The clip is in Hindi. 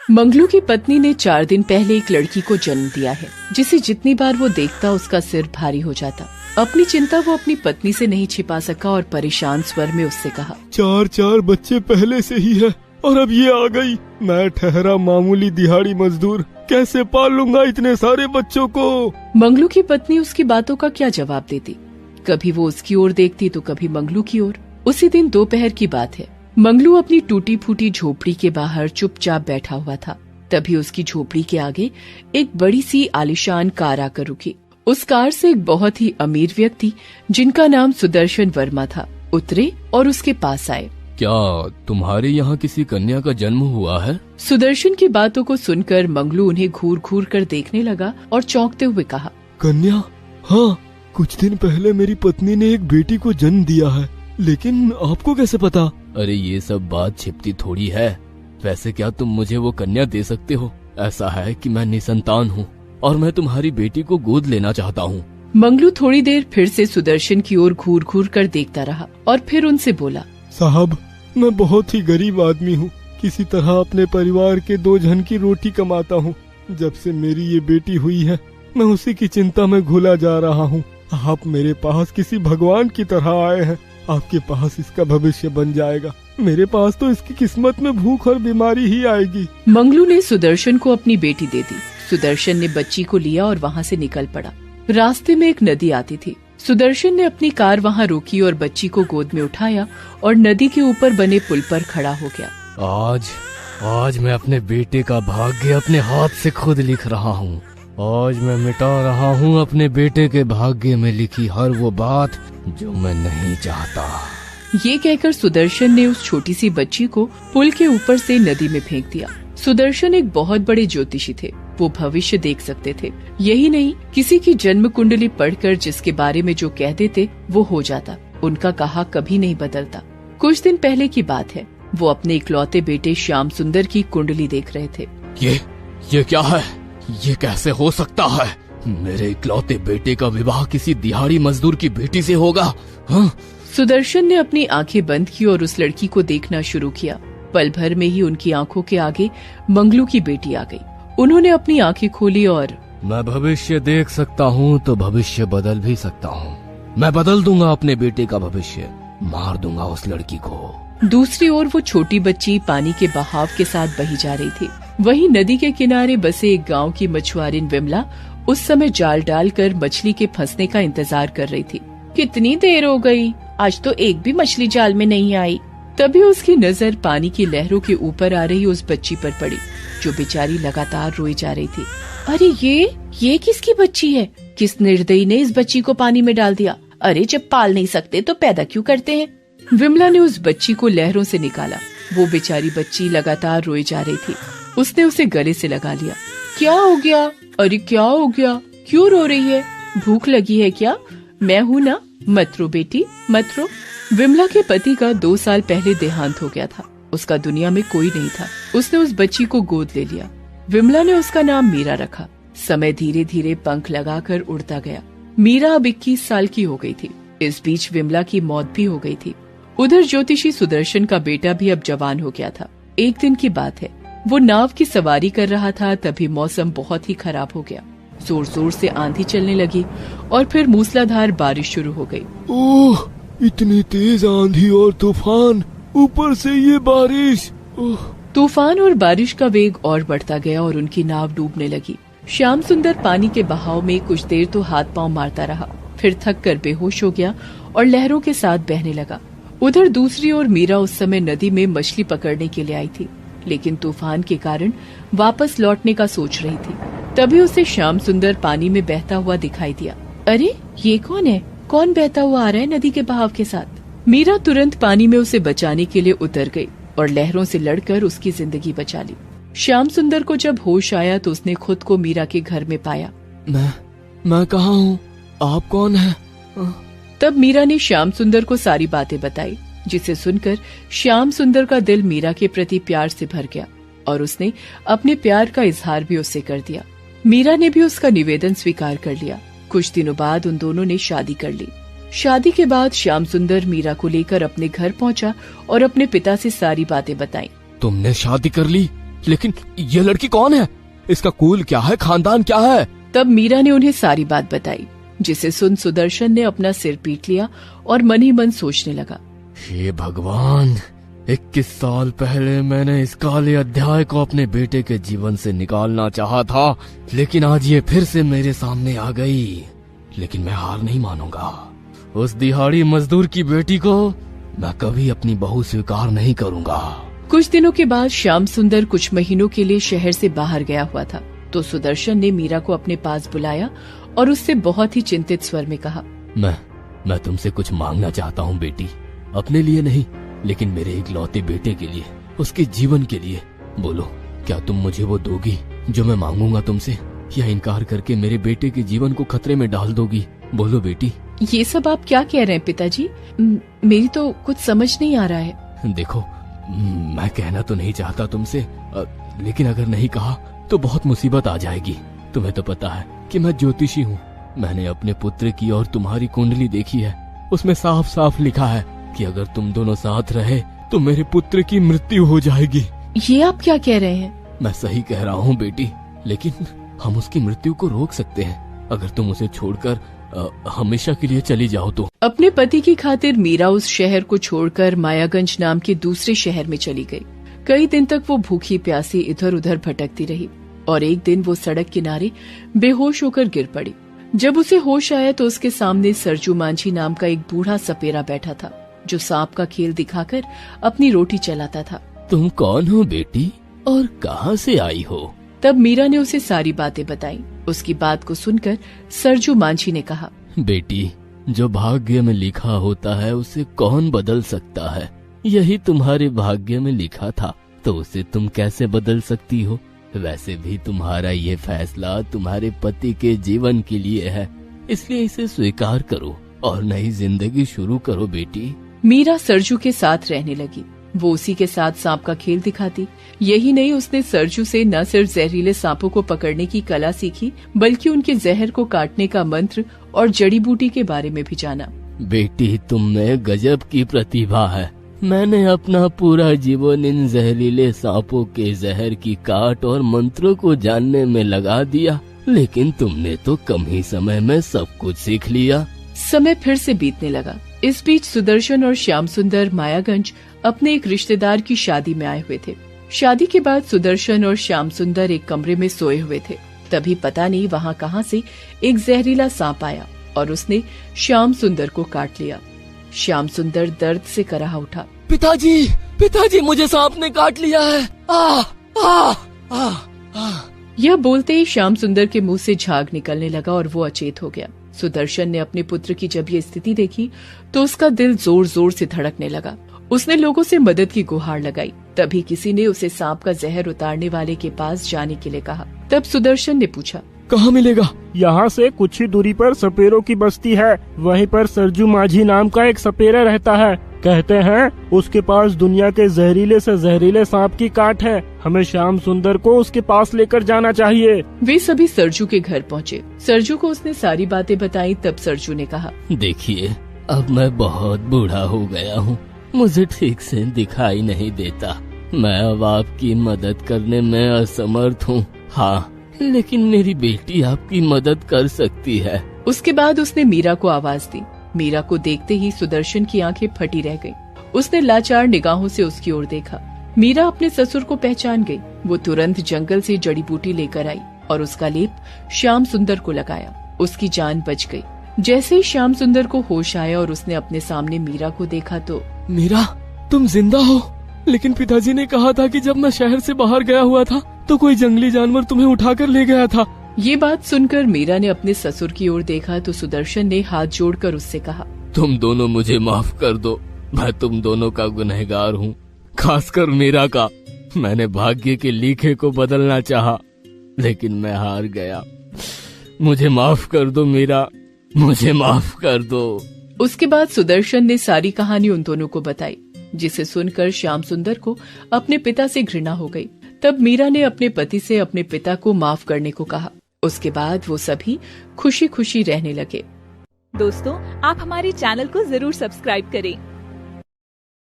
मंगलू की पत्नी ने 4 दिन पहले एक लड़की को जन्म दिया है, जिसे जितनी बार वो देखता उसका सिर भारी हो जाता। अपनी चिंता वो अपनी पत्नी से नहीं छिपा सका और परेशान स्वर में उससे कहा, 4 बच्चे पहले से ही है और अब ये आ गई। मैं ठहरा मामूली दिहाड़ी मजदूर, कैसे पाल लूंगा इतने सारे बच्चों को। मंगलू की पत्नी उसकी बातों का क्या जवाब देती। कभी वो उसकी ओर देखती तो कभी मंगलू की ओर। उसी दिन दोपहर की बात है। मंगलू अपनी टूटी फूटी झोपड़ी के बाहर चुपचाप बैठा हुआ था। तभी उसकी झोपड़ी के आगे एक बड़ी सी आलीशान कार आकर रुकी। उस कार से एक बहुत ही अमीर व्यक्ति, जिनका नाम सुदर्शन वर्मा था, उतरे और उसके पास आए। क्या तुम्हारे यहाँ किसी कन्या का जन्म हुआ है? सुदर्शन की बातों को सुनकर मंगलू उन्हें घूर घूर कर देखने लगा और चौंकते हुए कहा, कन्या? हाँ, कुछ दिन पहले मेरी पत्नी ने एक बेटी को जन्म दिया है, लेकिन आपको कैसे पता? अरे ये सब बात छिपती थोड़ी है। वैसे क्या तुम मुझे वो कन्या दे सकते हो? ऐसा है कि मैं निसंतान हूँ और मैं तुम्हारी बेटी को गोद लेना चाहता हूँ। मंगलू थोड़ी देर फिर से सुदर्शन की ओर घूर घूर कर देखता रहा और फिर उनसे बोला, साहब, मैं बहुत ही गरीब आदमी हूँ। किसी तरह अपने परिवार के 2 जन की रोटी कमाता हूँ। जब से मेरी ये बेटी हुई है, मैं उसी की चिंता में घुला जा रहा हूँ। आप मेरे पास किसी भगवान की तरह आए हैं। आपके पास इसका भविष्य बन जाएगा। मेरे पास तो इसकी किस्मत में भूख और बीमारी ही आएगी। मंगलू ने सुदर्शन को अपनी बेटी दे दी। सुदर्शन ने बच्ची को लिया और वहाँ से निकल पड़ा। रास्ते में एक नदी आती थी। सुदर्शन ने अपनी कार वहाँ रोकी और बच्ची को गोद में उठाया और नदी के ऊपर बने पुल पर खड़ा हो गया। आज मैं अपने बेटे का भाग्य अपने हाथ से खुद लिख रहा हूँ। आज मैं मिटा रहा हूँ अपने बेटे के भाग्य में लिखी हर वो बात जो मैं नहीं चाहता। ये कहकर सुदर्शन ने उस छोटी सी बच्ची को पुल के ऊपर से नदी में फेंक दिया। सुदर्शन एक बहुत बड़े ज्योतिषी थे। वो भविष्य देख सकते थे। यही नहीं, किसी की जन्म कुंडली पढ़कर जिसके बारे में जो कह देते वो हो जाता। उनका कहा कभी नहीं बदलता। कुछ दिन पहले की बात है। वो अपने इकलौते बेटे श्याम सुंदर की कुंडली देख रहे थे। ये क्या है? ये कैसे हो सकता है? मेरे इकलौते बेटे का विवाह किसी दिहाड़ी मजदूर की बेटी से होगा? हाँ? सुदर्शन ने अपनी आंखें बंद की और उस लड़की को देखना शुरू किया। पल भर में ही उनकी आंखों के आगे मंगलू की बेटी आ गई। उन्होंने अपनी आंखें खोली और, मैं भविष्य देख सकता हूँ तो भविष्य बदल भी सकता हूँ। मैं बदल दूंगा अपने बेटे का भविष्य, मार दूंगा उस लड़की को। दूसरी ओर वो छोटी बच्ची पानी के बहाव के साथ बही जा रही थी। वहीं नदी के किनारे बसे एक गांव की मछुआरिन विमला उस समय जाल डालकर मछली के फंसने का इंतजार कर रही थी। कितनी देर हो गई, आज तो एक भी मछली जाल में नहीं आई। तभी उसकी नजर पानी की लहरों के ऊपर आ रही उस बच्ची पर पड़ी, जो बेचारी लगातार रोई जा रही थी। अरे ये किसकी बच्ची है? किस निर्दयी ने इस बच्ची को पानी में डाल दिया? अरे जब पाल नहीं सकते तो पैदा क्यों करते हैं? विमला ने उस बच्ची को लहरों से निकाला। वो बेचारी बच्ची लगातार रोई जा रही थी। उसने उसे गले से लगा लिया। क्या हो गया? अरे क्या हो गया? क्यों रो रही है? भूख लगी है क्या? मैं हूँ ना, मत रो बेटी, मत रो। विमला के पति का 2 साल पहले देहांत हो गया था। उसका दुनिया में कोई नहीं था। उसने उस बच्ची को गोद ले लिया। विमला ने उसका नाम मीरा रखा। समय धीरे धीरे पंख लगाकर उड़ता गया। मीरा अब 21 साल की हो गई थी। इस बीच विमला की मौत भी हो गई थी। उधर ज्योतिषी सुदर्शन का बेटा भी अब जवान हो गया था। एक दिन की बात है, वो नाव की सवारी कर रहा था, तभी मौसम बहुत ही खराब हो गया। जोर जोर से आंधी चलने लगी और फिर मूसलाधार बारिश शुरू हो गई। ओह, इतनी तेज आंधी और तूफान, ऊपर से ये बारिश। तूफान और बारिश का वेग और बढ़ता गया और उनकी नाव डूबने लगी। श्याम सुंदर पानी के बहाव में कुछ देर तो हाथ पांव मारता रहा, फिर थक कर बेहोश हो गया और लहरों के साथ बहने लगा। उधर दूसरी ओर मीरा उस समय नदी में मछली पकड़ने के लिए आई थी, लेकिन तूफान के कारण वापस लौटने का सोच रही थी। तभी उसे श्याम सुंदर पानी में बहता हुआ दिखाई दिया। अरे ये कौन है? कौन बहता हुआ आ रहा है नदी के बहाव के साथ? मीरा तुरंत पानी में उसे बचाने के लिए उतर गई और लहरों से लड़कर उसकी जिंदगी बचा ली। श्याम सुंदर को जब होश आया तो उसने खुद को मीरा के घर में पाया। मैं कहाँ हूँ? आप कौन है? तब मीरा ने श्याम सुंदर को सारी बातें बताई, जिसे सुनकर श्याम सुंदर का दिल मीरा के प्रति प्यार से भर गया और उसने अपने प्यार का इजहार भी उससे कर दिया। मीरा ने भी उसका निवेदन स्वीकार कर लिया। कुछ दिनों बाद उन दोनों ने शादी कर ली। शादी के बाद श्याम सुंदर मीरा को लेकर अपने घर पहुंचा और अपने पिता से सारी बातें बताई। तुमने शादी कर ली? लेकिन ये लड़की कौन है? इसका कुल क्या है, खानदान क्या है? तब मीरा ने उन्हें सारी बात बताई, जिसे सुन सुदर्शन ने अपना सिर पीट लिया और मन ही मन सोचने लगा, हे भगवान, 21 साल पहले मैंने इस काले अध्याय को अपने बेटे के जीवन से निकालना चाहा था, लेकिन आज ये फिर से मेरे सामने आ गई। लेकिन मैं हार नहीं मानूंगा। उस दिहाड़ी मजदूर की बेटी को मैं कभी अपनी बहू स्वीकार नहीं करूंगा। कुछ दिनों के बाद श्याम सुंदर कुछ महीनों के लिए शहर से बाहर गया हुआ था, तो सुदर्शन ने मीरा को अपने पास बुलाया और उससे बहुत ही चिंतित स्वर में कहा, मैं तुमसे कुछ मांगना चाहता हूँ बेटी, अपने लिए नहीं लेकिन मेरे इकलौते बेटे के लिए, उसके जीवन के लिए। बोलो, क्या तुम मुझे वो दोगी जो मैं मांगूंगा तुमसे, या इनकार करके मेरे बेटे के जीवन को खतरे में डाल दोगी? बोलो बेटी। ये सब आप क्या कह रहे हैं पिताजी? मेरी तो कुछ समझ नहीं आ रहा है। देखो, मैं कहना तो नहीं चाहता तुमसे, लेकिन अगर नहीं कहा तो बहुत मुसीबत आ जाएगी। तुम्हें तो पता है कि मैं ज्योतिषी हूँ। मैंने अपने पुत्र की और तुम्हारी कुंडली देखी है, उसमें साफ साफ लिखा है कि अगर तुम दोनों साथ रहे तो मेरे पुत्र की मृत्यु हो जाएगी। ये आप क्या कह रहे हैं? मैं सही कह रहा हूँ बेटी, लेकिन हम उसकी मृत्यु को रोक सकते हैं अगर तुम उसे छोड़कर हमेशा के लिए चली जाओ तो। अपने पति की खातिर मीरा उस शहर को छोड़कर मायागंज नाम के दूसरे शहर में चली गई। कई दिन तक वो भूखी प्यासी इधर उधर भटकती रही और एक दिन वो सड़क किनारे बेहोश होकर गिर पड़ी। जब उसे होश आया तो उसके सामने सरजू मांझी नाम का एक बूढ़ा सपेरा बैठा था, जो सांप का खेल दिखाकर अपनी रोटी चलाता था। तुम कौन हो बेटी और कहाँ से आई हो? तब मीरा ने उसे सारी बातें बताई। उसकी बात को सुनकर सरजू मांझी ने कहा, बेटी, जो भाग्य में लिखा होता है उसे कौन बदल सकता है? यही तुम्हारे भाग्य में लिखा था तो उसे तुम कैसे बदल सकती हो? वैसे भी तुम्हारा ये फैसला तुम्हारे पति के जीवन के लिए है, इसलिए इसे स्वीकार करो और नई जिंदगी शुरू करो बेटी। मीरा सरजू के साथ रहने लगी। वो उसी के साथ सांप का खेल दिखाती। यही नहीं, उसने सरजू से न सिर्फ जहरीले सांपों को पकड़ने की कला सीखी, बल्कि उनके जहर को काटने का मंत्र और जड़ी बूटी के बारे में भी जाना। बेटी, तुम में गजब की प्रतिभा है। मैंने अपना पूरा जीवन इन जहरीले सांपों के जहर की काट और मंत्रों को जानने में लगा दिया, लेकिन तुमने तो कम ही समय में सब कुछ सीख लिया। समय फिर से बीतने लगा। इस बीच सुदर्शन और श्याम सुंदर मायागंज अपने एक रिश्तेदार की शादी में आए हुए थे। शादी के बाद सुदर्शन और श्याम सुंदर एक कमरे में सोए हुए थे। तभी पता नहीं वहाँ कहाँ से एक जहरीला सांप आया और उसने श्याम सुंदर को काट लिया। श्याम सुंदर दर्द से कराह उठा। पिताजी, पिताजी, मुझे सांप ने काट लिया है। यह बोलते ही श्याम सुंदर के मुंह से झाग निकलने लगा और वो अचेत हो गया। सुदर्शन ने अपने पुत्र की जब ये स्थिति देखी तो उसका दिल जोर जोर से धड़कने लगा। उसने लोगों से मदद की गुहार लगाई। तभी किसी ने उसे सांप का जहर उतारने वाले के पास जाने के लिए कहा। तब सुदर्शन ने पूछा, कहाँ मिलेगा? यहाँ से कुछ ही दूरी पर सपेरों की बस्ती है, वहीं पर सरजू माझी नाम का एक सपेरा रहता है। कहते हैं उसके पास दुनिया के जहरीले से जहरीले सांप की काट है। हमें श्याम सुंदर को उसके पास लेकर जाना चाहिए। वे सभी सरजू के घर पहुँचे। सरजू को उसने सारी बातें बताई। तब सरजू ने कहा, देखिए, अब मैं बहुत बूढ़ा हो गया हूँ, मुझे ठीक से दिखाई नहीं देता। मैं अब आपकी मदद करने में असमर्थ हूँ। हाँ, लेकिन मेरी बेटी आपकी मदद कर सकती है। उसके बाद उसने मीरा को आवाज दी। मीरा को देखते ही सुदर्शन की आंखें फटी रह गईं। उसने लाचार निगाहों से उसकी ओर देखा। मीरा अपने ससुर को पहचान गई। वो तुरंत जंगल से जड़ी बूटी लेकर आई और उसका लेप श्याम सुंदर को लगाया। उसकी जान बच गई। जैसे ही श्याम सुंदर को होश आया और उसने अपने सामने मीरा को देखा तो, मीरा, तुम जिंदा हो? लेकिन पिताजी ने कहा था कि जब मैं शहर से बाहर गया हुआ था तो कोई जंगली जानवर तुम्हें उठाकर ले गया था। ये बात सुनकर मीरा ने अपने ससुर की ओर देखा तो सुदर्शन ने हाथ जोड़कर उससे कहा, तुम दोनों मुझे माफ कर दो। मैं तुम दोनों का गुनहगार हूँ, खासकर मीरा का। मैंने भाग्य के लिखे को बदलना चाहा, लेकिन मैं हार गया। मुझे माफ कर दो मीरा, मुझे माफ कर दो। उसके बाद सुदर्शन ने सारी कहानी उन दोनों को बताई, जिसे सुनकर श्याम सुंदर को अपने पिता से घृणा हो गई। तब मीरा ने अपने पति से अपने पिता को माफ करने को कहा। उसके बाद वो सभी खुशी खुशी रहने लगे। दोस्तों, आप हमारे चैनल को जरूर सब्सक्राइब करें